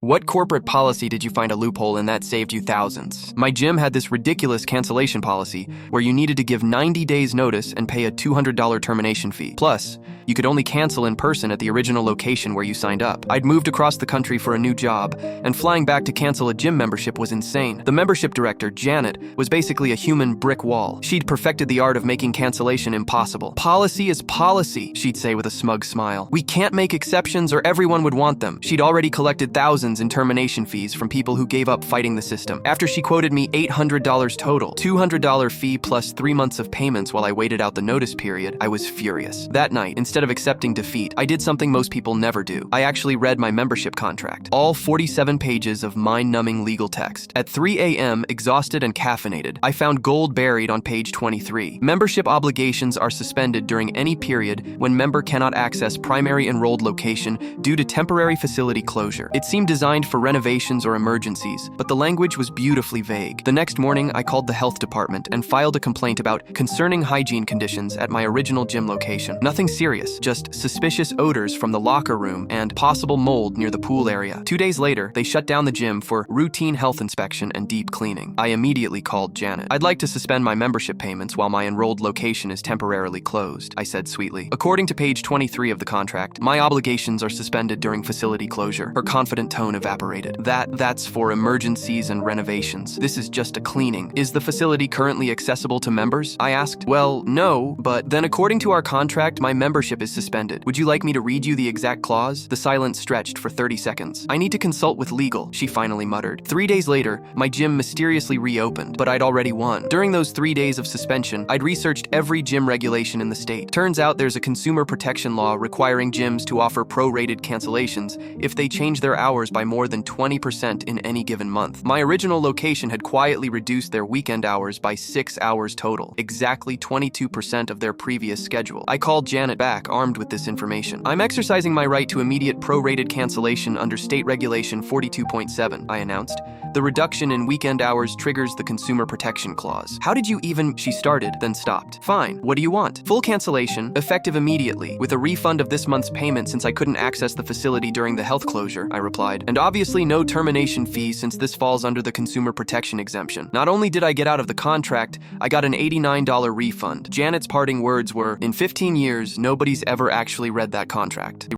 What corporate policy did you find a loophole in that saved you thousands? My gym had this ridiculous cancellation policy where you needed to give 90 days notice and pay a $200 termination fee. Plus, you could only cancel in person at the original location where you signed up. I'd moved across the country for a new job, and flying back to cancel a gym membership was insane. The membership director, Janet, was basically a human brick wall. She'd perfected the art of making cancellation impossible. Policy is policy, she'd say with a smug smile. We can't make exceptions or everyone would want them. She'd already collected thousands in termination fees from people who gave up fighting the system. After she quoted me $800 total, $200 fee plus 3 months of payments while I waited out the notice period, I was furious. That night, instead of accepting defeat, I did something most people never do. I actually read my membership contract. All 47 pages of mind-numbing legal text. At 3 a.m., exhausted and caffeinated, I found gold buried on page 23. Membership obligations are suspended during any period when member cannot access primary enrolled location due to temporary facility closure. It seemed designed for renovations or emergencies, but the language was beautifully vague. The next morning, I called the health department and filed a complaint about concerning hygiene conditions at my original gym location. Nothing serious, just suspicious odors from the locker room and possible mold near the pool area. 2 days later, they shut down the gym for routine health inspection and deep cleaning. I immediately called Janet. I'd like to suspend my membership payments while my enrolled location is temporarily closed, I said sweetly. According to page 23 of the contract, my obligations are suspended during facility closure. Her confident tone evaporated. That's for emergencies and renovations. This is just a cleaning. Is the facility currently accessible to members? I asked. Well, no, but then according to our contract, my membership is suspended. Would you like me to read you the exact clause? The silence stretched for 30 seconds. I need to consult with legal, she finally muttered. 3 days later, my gym mysteriously reopened, but I'd already won. During those 3 days of suspension, I'd researched every gym regulation in the state. Turns out there's a consumer protection law requiring gyms to offer prorated cancellations if they change their hours by more than 20% in any given month. My original location had quietly reduced their weekend hours by 6 hours total, exactly 22% of their previous schedule. I called Janet back, armed with this information. I'm exercising my right to immediate prorated cancellation under State Regulation 42.7, I announced. The reduction in weekend hours triggers the Consumer Protection Clause. How did you even? She started, then stopped. Fine, what do you want? Full cancellation, effective immediately, with a refund of this month's payment since I couldn't access the facility during the health closure, I replied. And obviously no termination fee since this falls under the consumer protection exemption. Not only did I get out of the contract, I got an $89 refund. Janet's parting words were, in 15 years, nobody's ever actually read that contract.